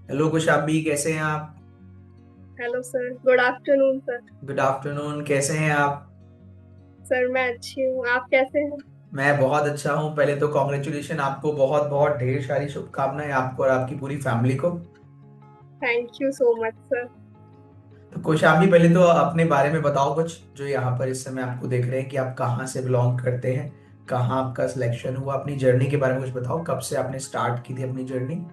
Hello कुशाबी, कैसे हैं आप? Hello sir, good afternoon sir. Good afternoon, कैसे हैं आप? सर मैं अच्छी हूँ, आप कैसे हैं? मैं बहुत अच्छा हूं। पहले तो कॉन्ग्रेचुलेशन, आपको बहुत बहुत ढेर सारी शुभकामनाएं, आपको और आपकी पूरी फैमिली को। Thank you so much sir. तो कुशाबी, पहले तो अपने बारे में बताओ कुछ, जो यहाँ पर इस समय आपको देख रहे हैं कि आप कहाँ से बिलोंग करते हैं, कहाँ आपका सिलेक्शन हुआ, अपनी जर्नी के बारे में कुछ बताओ, कब से आपने स्टार्ट की थी अपनी जर्नी।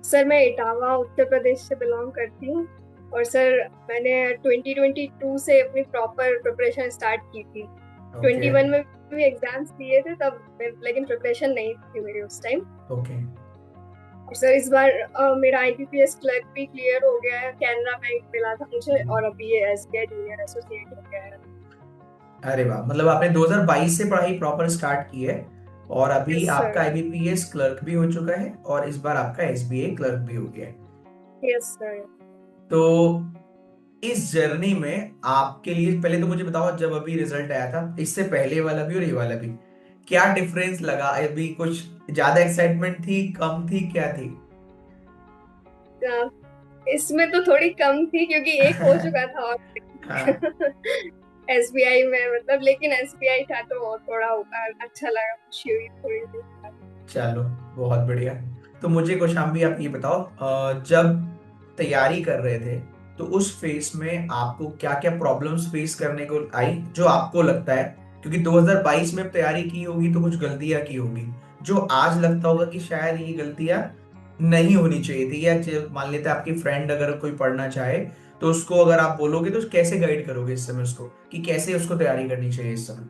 सर मैं इटावा उत्तर प्रदेश से बिलोंग करती हूँ। और सर मैंने 2022 से अपनी प्रॉपर प्रिपरेशन स्टार्ट की थी। ओके। 21 में भी एग्जाम्स दिए थे तब, लेकिन प्रिपरेशन नहीं थी मेरी उस टाइम। ओके। और सर इस बार मेरा आईबीपीएस क्लर्क भी क्लियर हो गया है, कैनरा बैंक मिला था मुझे, और अभी ये एसबीआई जूनियर एसोसिएट हो गया है। अरे वाह, मतलब आपने 2022 से पढ़ाई प्रॉपर स्टार्ट की है और अभी यस आपका सर। आईबीपीएस क्लर्क भी हो चुका है और इस बार आपका एसबीए क्लर्क भी हो गया है। Yes sir. तो इस जर्नी में आपके लिए पहले तो मुझे बताओ, जब अभी रिजल्ट आया था, इससे पहले वाला भी और ये वाला भी, क्या डिफरेंस लगा? अभी कुछ ज्यादा एक्साइटमेंट थी, कम थी, क्या थी? इसमें तो थोड़ी कम थी क्योंकि एक हो चुका था और हाँ। एसबीआई में, मतलब लेकिन एसबीआई था तो वो थोड़ा अच्छा लगा, खुशी हुई थोड़ी सी। चलो, बहुत बढ़िया। तो मुझे कौशाम्बी आप ये बताओ, जब तैयारी कर रहे थे तो उस फेस में आपको क्या क्या प्रॉब्लम्स फेस करने को आई, जो आपको लगता है, क्योंकि 2022 में तैयारी की होगी तो कुछ गलतियां की होगी, जो आज लगता होगा कि शायद ये गलतियां नहीं होनी चाहिए थी, या मान लेते हैं आपकी फ्रेंड अगर कोई पढ़ना चाहे तो उसको अगर आप बोलोगे तो कैसे गाइड करोगे इस समय उसको, कि कैसे उसको तैयारी करनी चाहिए इस समय?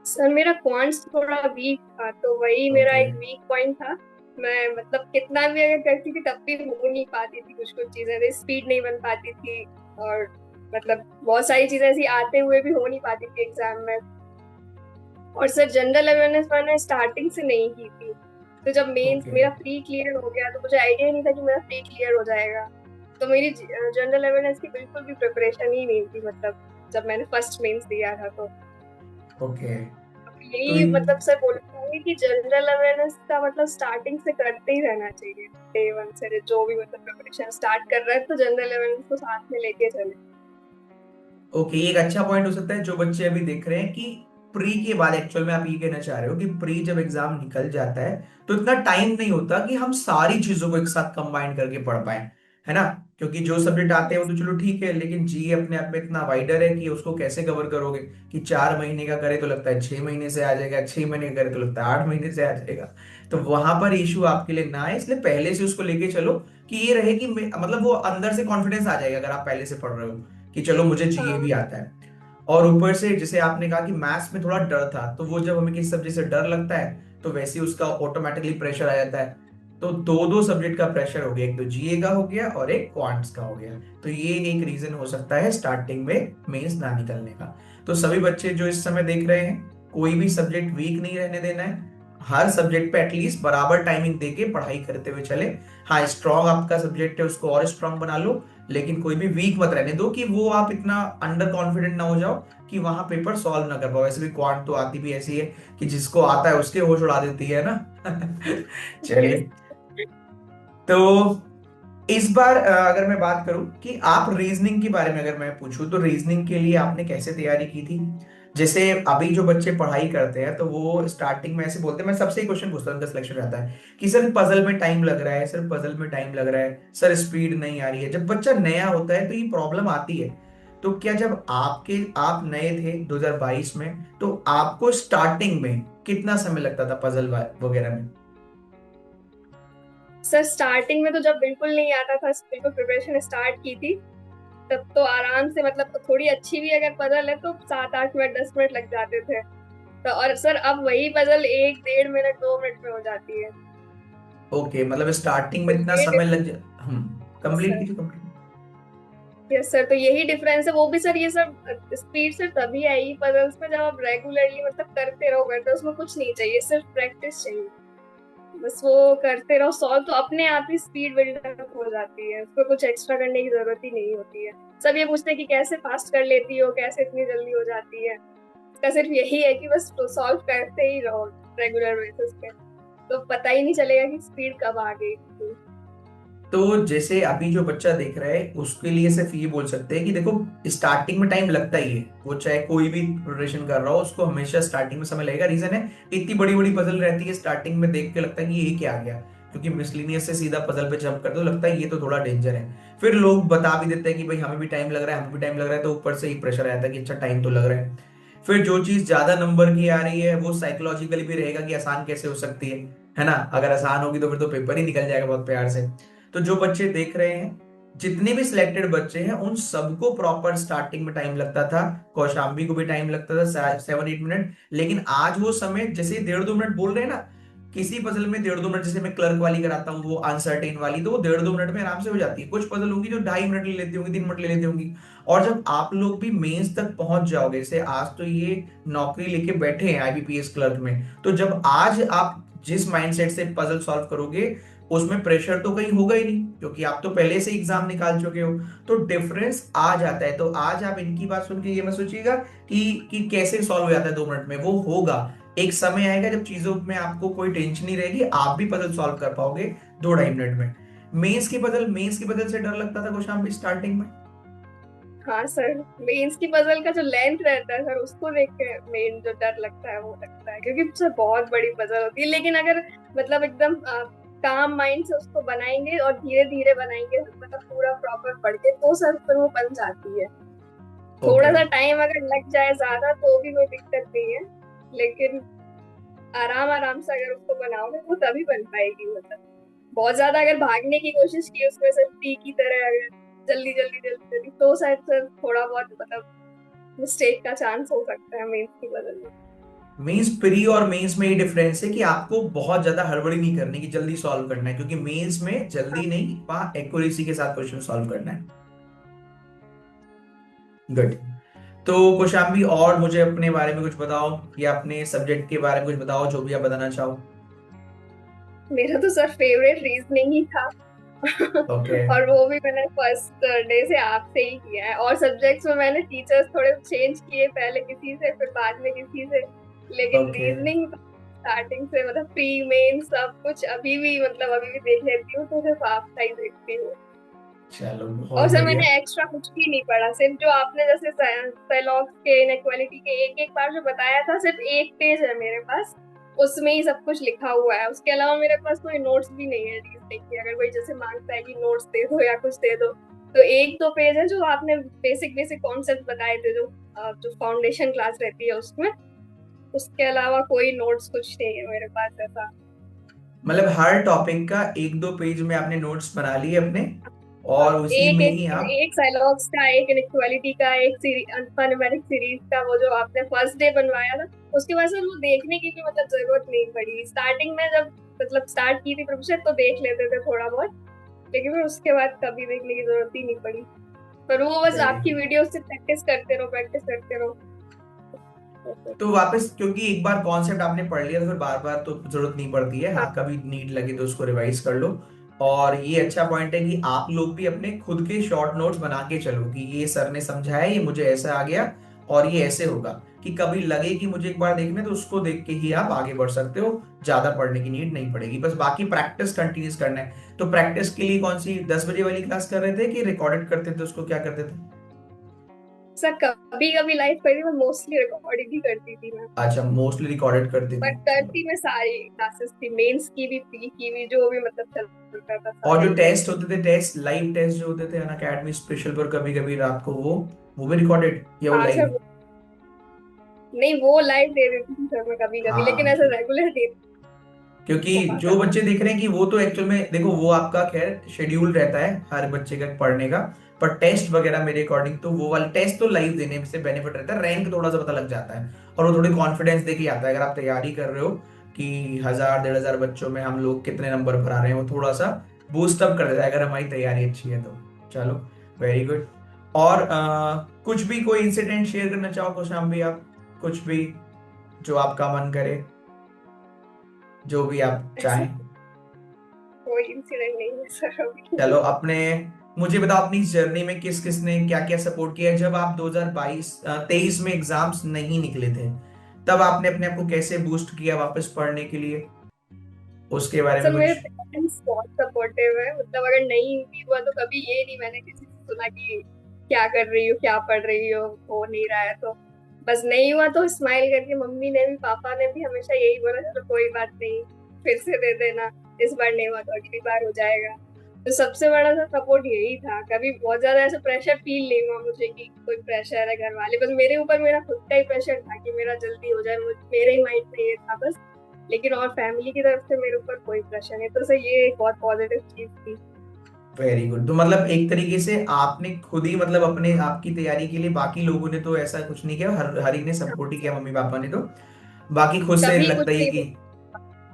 सर मेरा क्वांट्स थोड़ा वीक था तो वही मेरा ओके। एक वीक पॉइंट था। मैं मतलब कितना भी अगर करती थी तब भी हो नहीं पाती थी, कुछ कुछ चीजें स्पीड नहीं बन पाती थी। और मतलब बहुत सारी चीजें ऐसी आते हुए भी हो नहीं पाती थी एग्जाम में। और सर जनरल अवेयरनेस मैंने स्टार्टिंग से नहीं की थी। तो जब मेंस ओके। मेरा प्री क्लियर हो गया तो मुझे आइडिया नहीं था कि मेरा प्री क्लियर हो जाएगा। तो मेरी जनरल अवेयरनेस की बिल्कुल भी प्रिपरेशन ही नहीं थी, मतलब जब मैंने फर्स्ट मेंस दिया था तो। ओके। तो यही मतलब सर बोलना चाहूंगी कि जनरल अवेयरनेस का मतलब स्टार्टिंग से करते ही रहना चाहिए। डे वन से जो भी मतलब प्रिपरेशन स्टार्ट कर रहा है तो जनरल अवेयरनेस को साथ में लेके चले। ओके, एक अच्छा पॉइंट हो सकता है जो बच्चे अभी देख रहे हैं कि प्री के बाद एक्चुअल में आप ये कहना चाह रहे हो कि प्री जब एग्जाम निकल जाता है तो इतना टाइम नहीं होता कि हम सारी चीजों को एक साथ कंबाइन करके पढ़ पाए, है ना? क्योंकि जो सब्जेक्ट आते हैं वो तो चलो ठीक है, लेकिन जी अपने आप में इतना वाइडर है कि उसको कैसे कवर करोगे, कि 4 महीने का करे तो लगता है 6 महीने से आ जाएगा, 6 महीने का करे तो लगता है 8 महीने से आ जाएगा। तो वहां पर इशू आपके लिए ना है, इसलिए पहले से उसको लेके चलो, कि ये रहे कि मतलब वो अंदर से कॉन्फिडेंस आ जाएगा अगर आप पहले से पढ़ रहे हो कि चलो मुझे जीए भी हाँ आता है। और ऊपर से जैसे आपने कहा कि मैथ्स में थोड़ा डर था, तो वो जब हमें किसी सब्जेक्ट से डर लगता है तो वैसे ही उसका ऑटोमेटिकली प्रेशर आ जाता है। तो दो दो सब्जेक्ट का प्रेशर हो गया, एक तो जीए का हो गया और एक क्वांट्स का हो गया। तो ये एक रीजन हो सकता है स्टार्टिंग में मेंस ना निकलने का। तो सभी बच्चे जो इस समय देख रहे हैं, कोई भी सब्जेक्ट वीक नहीं रहने देना है। हर सब्जेक्ट पे एटलीस्ट बराबर टाइमिंग देके पढ़ाई करते हुए चले। हाँ, स्ट्रांग आपका सब्जेक्ट है उसको और स्ट्रांग बना लो, लेकिन कोई भी वीक मत रहने दो कि वो आप इतना अंडर कॉन्फिडेंट ना हो जाओ कि वहां पेपर सॉल्व ना कर पाओ। वैसे भी क्वांट तो आती भी ऐसी है कि जिसको आता है उसके होश उड़ा देती है ना। यस। चलिए। तो इस बार अगर मैं बात करूं कि आप रीजनिंग के बारे में अगर मैं पूछूं तो रीजनिंग के लिए आपने कैसे तैयारी की थी? जैसे अभी जो बच्चे पढ़ाई करते हैं तो वो स्टार्टिंग में ऐसे बोलते हैं, मैं सबसे ही क्वेश्चन पूछता हूँ, उनका सिलेक्शन रहता है कि सर पजल में टाइम लग रहा है, सर पजल में टाइम लग रहा है, सर स्पीड नहीं आ रही है। जब बच्चा नया होता है तो ये प्रॉब्लम आती है। तो क्या जब आप नए थे 2022 में, तो आपको स्टार्टिंग में कितना समय लगता था पजल वगैरह में? सर स्टार्टिंग में तो जब बिल्कुल नहीं आता था, बिल्कुल प्रिपरेशन स्टार्ट की थी, तब तो आराम से मतलब तो थोड़ी अच्छी भी अगर पजल है तो 7 8 मिनट 10 मिनट लग जाते थे। तो और सर अब वही पजल 1 1.5 मिनट 2 मिनट में हो जाती है। ओके, मतलब स्टार्टिंग में तो इतना ये समय लग जा। कंप्लीट सर, कीजिए, कंप्लीट। यस सर, तो यही डिफरेंस है। वो भी सर ये सब स्पीड से तभी आई पजल्स में जब आप रेगुलरली मतलब करते रहो, उसमें कुछ नहीं चाहिए, सिर्फ प्रैक्टिस चाहिए। बस वो करते रहो, सॉल्व तो अपने आप ही स्पीड बिल्डअप हो जाती है, उसको कुछ एक्स्ट्रा करने की जरूरत ही नहीं होती है। सब ये पूछते हैं कि कैसे फास्ट कर लेती हो, कैसे इतनी जल्दी हो जाती है। इसका सिर्फ यही है कि बस सॉल्व करते ही रहो रेगुलर बेसिस पे। तो पता ही नहीं चलेगा कि स्पीड कब आ गई। तो जैसे अभी जो बच्चा देख रहा है उसके लिए सिर्फ ये बोल सकते हैं कि देखो, स्टार्टिंग में टाइम लगता ही है, वो चाहे कोई भी प्रिपरेशन कर रहा हो उसको हमेशा स्टार्टिंग में समय लगेगा। रीजन है, इतनी बड़ी बड़ी पजल रहती है, स्टार्टिंग में देख के लगता है कि ये क्या आ गया, क्योंकि मिसलिनियस से सीधा पजल पे जंप कर दो, लगता है ये तो थोड़ा डेंजर है। फिर लोग बता भी देते हैं कि भाई हमें भी टाइम लग रहा है, हमें भी टाइम लग रहा है, तो ऊपर से ही प्रेशर आता है कि अच्छा टाइम तो लग रहा है। फिर जो चीज ज्यादा नंबर की आ रही है वो साइकोलॉजिकली भी रहेगा कि आसान कैसे हो सकती है ना। अगर आसान होगी तो फिर तो पेपर ही निकल जाएगा बहुत प्यार से। तो जो बच्चे देख रहे हैं, जितने भी सिलेक्टेड बच्चे हैं, उन सबको प्रॉपर स्टार्टिंग में टाइम लगता था। कौशाम्बी को भी टाइम लगता था 7-8 मिनट, लेकिन आज वो समय जैसे 1.5-2 मिनट बोल रहे हैं ना, किसी पजल में 1.5-2 मिनट, जैसे मैं क्लर्क वाली कराता हूँ वो अनसर्टेन वाली, तो वो 1.5-2 मिनट में आराम से हो जाती है। कुछ पजल होंगी जो 2.5 मिनट ले लेती होंगी, 3 मिनट ले लेती होंगी। और जब आप लोग भी मेंस तक पहुंच जाओगे, जैसे आज तो ये नौकरी लेके बैठे हैं आईबीपीएस क्लर्क में, तो जब आज आप जिस माइंडसेट से पजल सॉल्व करोगे, उसमें प्रेशर तो कहीं होगा ही नहीं, क्योंकि आप तो पहले से एग्जाम निकाल चुके हो। तो डिफरेंस आ जाता है। तो आज आप इनकी बात सुन के ये मत सोचिएगा कि कैसे सॉल्व हो जाता है 2 मिनट में, वो होगा। एक समय आएगा जब चीजों में आपको कोई टेंशन नहीं रहेगी, आप भी पजल सॉल्व कर पाओगे 2-2.5 मिनट में। मेंस की पजल से डर लगता था कौशाम्बी स्टार्टिंग में। हाँ सर, मेंस की पजल का जो लेंथ रहता है सर, उसको देख के मेन जो डर लगता है वो लगता है, क्योंकि सर बहुत बड़ी पजल होती है। लेकिन अगर मतलब एकदम काम माइंड से उसको बनाएंगे और धीरे धीरे बनाएंगे, मतलब पूरा प्रॉपर पढ़ के, तो सर फिर वो बन जाती है। थोड़ा ओके। सा टाइम अगर लग जाए ज्यादा तो भी कोई दिक्कत नहीं है, लेकिन आराम आराम से अगर उसको बनाओगे वो तभी बन पाएगी। मतलब बहुत ज्यादा अगर भागने की कोशिश की उसमें से टी की तरह, अगर जल्दी जल्दी जल्दी जल्दी, तो शायद सर थोड़ा बहुत मतलब मिस्टेक का चांस हो सकता है मेंस की बदल में। मेंस प्री और मेंस में ये डिफरेंस है कि आपको बहुत ज्यादा हड़बड़ी नहीं करनी कि जल्दी सॉल्व करना है, क्योंकि मेंस में हाँ, जल्दी नहीं, वहां एक्यूरेसी के साथ क्वेश्चन सॉल्व करना है। गुड। तो कौशाम्बी, और मुझे अपने बारे में कुछ बताओ, या अपने सब्जेक्ट के बारे में कुछ बताओ, जो भी आप बताना चाहो। मेरा तो सर फेवरेट रीजनिंग ही था। ओके। और वो भी मैंने फर्स्ट डे से आपसे ही किया है। और सब्जेक्ट्स में मैंने टीचर्स थोड़े चेंज किए, पहले किसी से फिर बाद में किसी से, लेकिन ओके। रीजनिंग स्टार्टिंग से मतलब प्री मेन सब कुछ अभी भी, मतलब अभी भी देख लेती हूँ तो सिर्फ आपका ही देखती हूँ। चलो और बहुत सर बढ़िया। मैंने एक्स्ट्रा कुछ भी नहीं पढ़ा, सिर्फ जो आपने जैसे साइलॉक्स के इनइक्वालिटी के एक एक बार जो बताया था, सिर्फ एक पेज है मेरे पास, उसमें ही सब कुछ लिखा हुआ है। उसके अलावा मेरे पास कोई नोट्स भी नहीं है रीजनिंग के। अगर कोई जैसे मांगता है कि नोट्स दे दो या कुछ दे दो, तो एक दो पेज है जो आपने बेसिक बेसिक कॉन्सेप्ट बताए थे, जो जो फाउंडेशन क्लास रहती है उसमें। उसके अलावा कोई नोट्स कुछ नहीं है मेरे पास ऐसा। मतलब हर टॉपिक का 1-2 पेज में आपने नोट्स बना लिए अपने, और उसी एक में एक ही आप। एक साइलॉक्स का, एक इनइक्वालिटी का, एक अल्फान्यूमेरिक सीरीज का, वो जो आपने फर्स्ट डे बनवाया था, उसके बाद से वो देखने की भी मतलब जरूरत नहीं पड़ी। स्टार्टिंग में जब मतलब स्टार्ट की थी प्रोफेसर तो देख लेते थे थोड़ा बहुत, लेकिन फिर उसके बाद कभी देखने की जरूरत ही नहीं पड़ी। पर वो बस वेरी आपकी गुड। वीडियो से प्रैक्टिस करते रहो, प्रैक्टिस करते रहो। तो वापस, क्योंकि एक बार कॉन्सेप्ट आपने पढ़ लिया तो फिर बार बार तो जरूरत नहीं पड़ती है, हाँ, हाँ कभी नीड लगे तो उसको रिवाइज कर लो। और ये अच्छा पॉइंट है कि आप लोग भी अपने खुद के शॉर्ट नोट्स बना के चलो कि ये सर ने समझाया, ये मुझे ऐसा आ गया और ये ऐसे होगा, कि कभी लगे कि मुझे एक बार देखना है तो उसको देख के ही आप आगे बढ़ सकते हो। ज्यादा पढ़ने की नीड नहीं पड़ेगी, बस बाकी प्रैक्टिस कंटिन्यूस करना है। तो प्रैक्टिस के लिए कौन सी 10 बजे वाली क्लास कर रहे थे कि रिकॉर्डेड करते थे, उसको क्या करते थे? सर कभी कभी लाइव करती, मैं मोस्टली रिकॉर्डिंग ही करती थी मैं। अच्छा, मोस्टली रिकॉर्डेड करते थे, बट चलो। करती मैं सारी क्लासेस थी, मेंस की भी, प्री की भी, जो भी मतलब चलता था और सारे जो अटेंड। टेस्ट होते थे, टेस्ट लाइव टेस्ट जो होते थे अन अकेडमी स्पेशल पर कभी कभी रात को, वो भी रिकॉर्डेड या वो हाँ सर, लाइव? नहीं वो लाइव दे देती थी सर मैं कभी कभी, लेकिन हाँ, ऐसा रेगुलर दे नहीं क्योंकि हो जो पाता था। बच्चे देख रहे हैं कि वो तो एक्चुअल में देखो, वो आपका खैर शेड्यूल रहता है हर बच्चे का पढ़ने का, पर टेस्ट वगैरह मेरे अकॉर्डिंग तो वो वाले टेस्ट तो लाइव देने से बेनिफिट रहता है, रैंक थोड़ा सा पता लग जाता है, और वो थोड़ी कॉन्फिडेंस देके आता है। अगर आप तैयारी कर रहे हो कि 1000-1500 बच्चों में हम लोग कितने नंबर पर आ रहे हैं, वो थोड़ा सा बूस्ट अप कर देता है अगर हमारी तैयारी अच्छी है तो। चलो, वेरी गुड। और कुछ भी कोई इंसिडेंट शेयर करना चाहो कौशाम भी आप, कुछ भी जो आपका मन करे, जो भी आप ऐसा चाहें। कोई इंसिडेंट नहीं है सर अभी। चलो अपने, मुझे बताओ अपनी जर्नी में किस किस ने क्या क्या सपोर्ट किया है। जब आप 2022-23 में एग्जाम्स नहीं निकले थे, तब आपने अपने आप को कैसे बूस्ट किया वापस पढ़ने के लिए? उसके बारे में सर कुछ? मेरे पेरेंट्स बहुत सपोर्टिव है, मतलब अगर नहीं भी हुआ तो कभी ये नहीं मैंने किसी से सुना कि क्या कर रही हो, क्या पढ़ रही हो नहीं रहा है तो बस नहीं हुआ तो स्माइल करके, मम्मी ने भी पापा ने भी हमेशा यही बोला, चलो कोई बात नहीं, फिर से दे देना, इस बार नहीं हुआ तो अगली बार हो जाएगा। तो सबसे बड़ा सा सपोर्ट यही था, कभी बहुत ज्यादा ऐसा प्रेशर फील नहीं हुआ मुझे कि कोई प्रेशर है घर वाले, बस मेरे ऊपर मेरा खुद का ही प्रेशर था कि मेरा जल्दी हो जाए, मेरे ही माइंड में ये था बस। लेकिन और फैमिली की तरफ से मेरे ऊपर कोई प्रेशर नहीं, तो सर ये एक बहुत पॉजिटिव चीज थी। Very good. तो मतलब एक तरीके से आपने खुद ही मतलब अपने आपकी तैयारी के लिए, बाकी लोगों ने तो ऐसा कुछ नहीं किया, हर एक ने सपोर्ट ही किया, मम्मी पापा ने तो। बाकी खुद से कभी कुछ लगता ही नहीं कि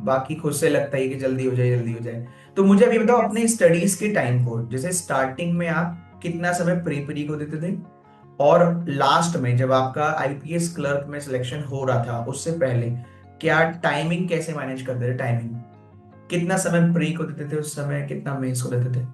बाकी खुद से लगता ही कि जल्दी हो जाए, जल्दी हो जाए। तो मुझे अभी बताओ, बोला। अपने स्टडीज के टाइम को, जैसे स्टार्टिंग में आप कितना समय प्री प्री को देते थे, और लास्ट में जब आपका आईपीएस क्लर्क में सिलेक्शन हो रहा था उससे पहले क्या टाइमिंग कैसे मैनेज करते थे? टाइमिंग कितना समय प्री को देते थे उस समय, कितना मेंस को देते थे?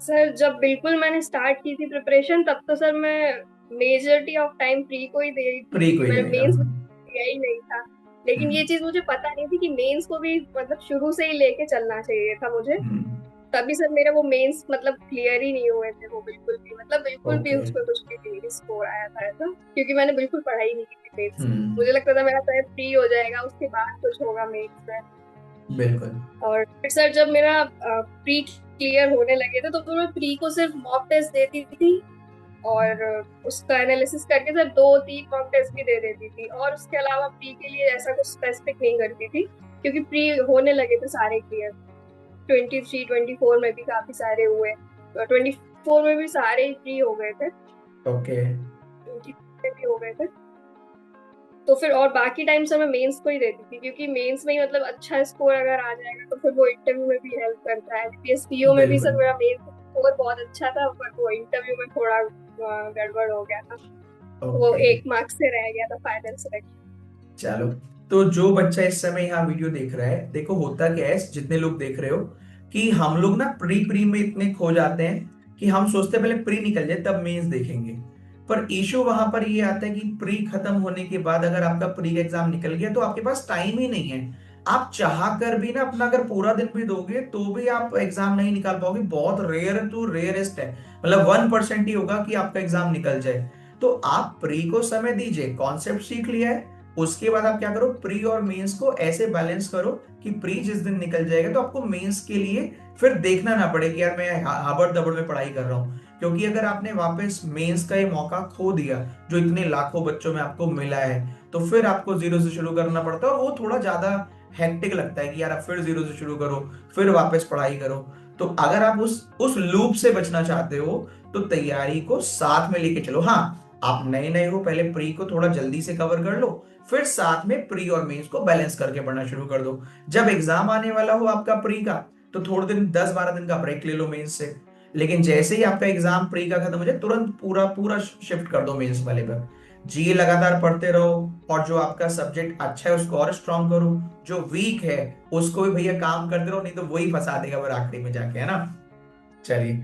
सर जब बिल्कुल मैंने स्टार्ट की थी प्रिपरेशन तब तो सर मैं मेजोरिटी ऑफ टाइम प्री को ही दे रही थी, प्री को क्योंकि ही मैंने देने का। मेंस दिया ही नहीं था। लेकिन हम्म। ये चीज मुझे पता नहीं थी कि मेंस को भी मतलब शुरू से ही लेके चलना चाहिए था मुझे। हम्म। तभी सर मेरा वो मेंस मतलब क्लियर ही नहीं हुए थे वो, बिल्कुल भी, मतलब बिल्कुल भी ओके। उसमें कुछ भी नहीं स्कोर आया था ऐसा, क्योंकि मैंने बिल्कुल पढ़ाई नहीं की थी मेंस की। हम्म। मुझे लगता था मेरा शायद फ्री हो जाएगा उसके बाद कुछ होगा मेंस में। बिल्कुल। और फिर सर जब मेरा प्री क्लियर होने लगे थे तो फिर मैं प्री को सिर्फ मॉक टेस्ट देती थी, और उसका एनालिसिस करके सर 2-3 मॉक टेस्ट भी दे देती थी, और उसके अलावा प्री के लिए ऐसा कुछ स्पेसिफिक नहीं करती थी, क्योंकि प्री होने लगे थे सारे क्लियर। 23-24 में भी काफी सारे हुए, 24 में भी सारे ही फ्री हो गए थे, ओके। 20 में भी हो गए थे। तो फिर और बाकी टाइम से मैं मेंस को ही देती थी, क्योंकि मेंस में ही मतलब अच्छा स्कोर अगर आ जाएगा तो फिर वो इंटरव्यू में भी हेल्प करता है। पीएसपीओ में भी बिल्कुल। सर मेरा मेंस स्कोर बहुत अच्छा था, पर वो इंटरव्यू में थोड़ा गड़बड़ हो गया था, वो ओके। 1 मार्क से रह गया था फाइनल सिलेक्शन। चलो, तो जो बच्चा इस समय यहाँ वीडियो देख रहा है, देखो होता क्या है, जितने लोग देख रहे हो, कि हम लोग ना प्री प्री में इतने खो जाते हैं कि हम सोचते हैं पहले प्री निकल जाए तब मेंस देखेंगे। पर इशू वहां पर ये आता है कि प्री खत्म होने के बाद अगर आपका प्री एग्जाम निकल गया तो आपके पास टाइम ही नहीं है। आप चाह कर भी ना अपना अगर पूरा दिन भी दोगे तो भी आप एग्जाम नहीं निकाल पाओगे, बहुत रेयर टू रेयरेस्ट है, मतलब 1% ही होगा कि आपका एग्जाम निकल जाए। तो आप प्री को समय दीजिए, कॉन्सेप्ट सीख लिया है, उसके बाद आप क्या करो, प्री और मेंस को ऐसे बैलेंस करो कि प्री जिस दिन निकल जाएगा तो आपको मेंस के लिए फिर देखना ना पड़े कि यार मैं हबड़ दबड़ में पढ़ाई कर रहा हूँ। क्योंकि अगर आपने वापस मेंस का ये मौका खो दिया जो इतने लाखों बच्चों में आपको मिला है, तो फिर आपको जीरो से शुरू करना पड़ता है, और वो थोड़ा ज्यादा हेक्टिक लगता है कि यार अब फिर जीरो से शुरू करो, फिर वापस पढ़ाई करो। तो अगर आप उस लूप से बचना चाहते हो तो तैयारी को साथ में लेके चलो। हाँ, आप नए नए हो, पहले प्री को थोड़ा जल्दी से कवर कर लो, फिर साथ में प्री और मेंस को बैलेंस करके पढ़ना शुरू कर दो। जब एग्जाम आने वाला हो आपका प्री का, तो थोड़े दिन 10-12 दिन का ब्रेक ले लो मेंस से। लेकिन जैसे ही आपका एग्जाम प्री का खत्म हो जाए तुरंत पूरा पूरा शिफ्ट कर दो मेंस वाले पर। जी लगातार पढ़ते रहो, और जो आपका सब्जेक्ट अच्छा है उसको और स्ट्रांग करो, जो वीक है उसको भी भैया काम करते रहो, नहीं तो वही फंसा देगा फिर आखिरी में जाके, है ना। चलिए,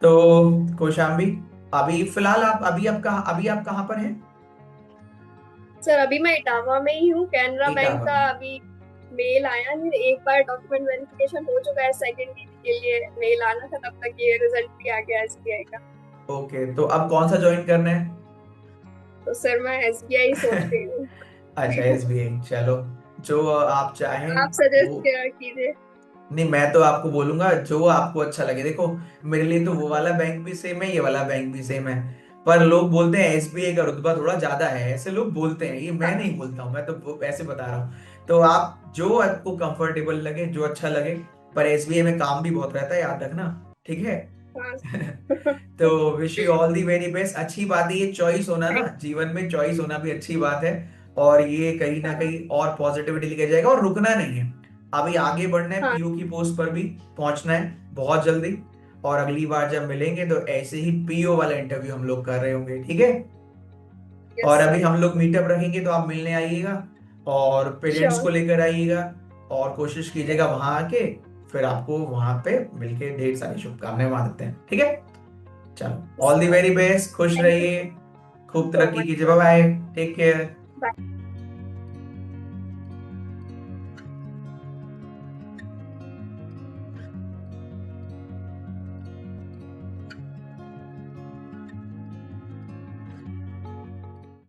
तो कौशाम्बी, अभी फिलहाल आप कहाँ पर हैं? सर अभी मैं इटावा में ही हूँ, कैनरा बैंक इटावा का में। अभी मेल आया है, एक बार डॉक्यूमेंट वेरिफिकेशन हो चुका है, सेकंड डीडी के लिए मेल आना था, तब तक ये रिजल्ट भी आ गया एसबीआई का। ओके, तो अब कौन सा ज्वाइन करना है? तो सर मैं एसबीआई सोच रही हूँ। अच्छा, एसबीआई, चलो, जो आप चाहें आप सजेस्ट वो। कीजिए। नहीं, मैं तो आपको बोलूंगा जो आपको अच्छा लगे। देखो, मेरे लिए तो वो वाला बैंक भी सेम है, ये वाला बैंक भी सेम है, पर लोग बोलते हैं एसबीआई का रुतबा थोड़ा ज्यादा है, ऐसे लोग बोलते हैं, ये मैं नहीं बोलता हूँ, मैं तो ऐसे बता रहा हूँ। तो आप जो आपको कंफर्टेबल लगे, जो अच्छा लगे, पर एसबीआई में काम भी बहुत रहता है, याद रखना, ठीक है। हाँ। तो wish you all the very best. अच्छी बात है ये चॉइस होना, ना थैंक जीवन में चॉइस होना भी अच्छी बात है, और ये कहीं ना हाँ। कहीं और पॉजिटिविटी लेके जाएगा, और रुकना नहीं है, अभी आगे बढ़ना है, हाँ। पीयू की पोस्ट पर भी पहुंचना है बहुत जल्दी। और अगली बार जब मिलेंगे तो ऐसे ही पीओ वाला इंटरव्यू हम लोग कर रहे होंगे, ठीक है। यस और अभी सर। हम लोग मीटअप रखेंगे तो आप मिलने आइएगा, और पेरेंट्स को श्योर। लेकर आइएगा, और कोशिश कीजिएगा वहां आके, फिर आपको वहां पे मिलके ढेर सारी शुभकामनाएं वहां देते हैं, ठीक है। चलो, ऑल दी वेरी बेस्ट, खुश थैंक यू रहिए, खूब सो तरक्की मच कीजिए, bye sir. Bye, take care. Bye.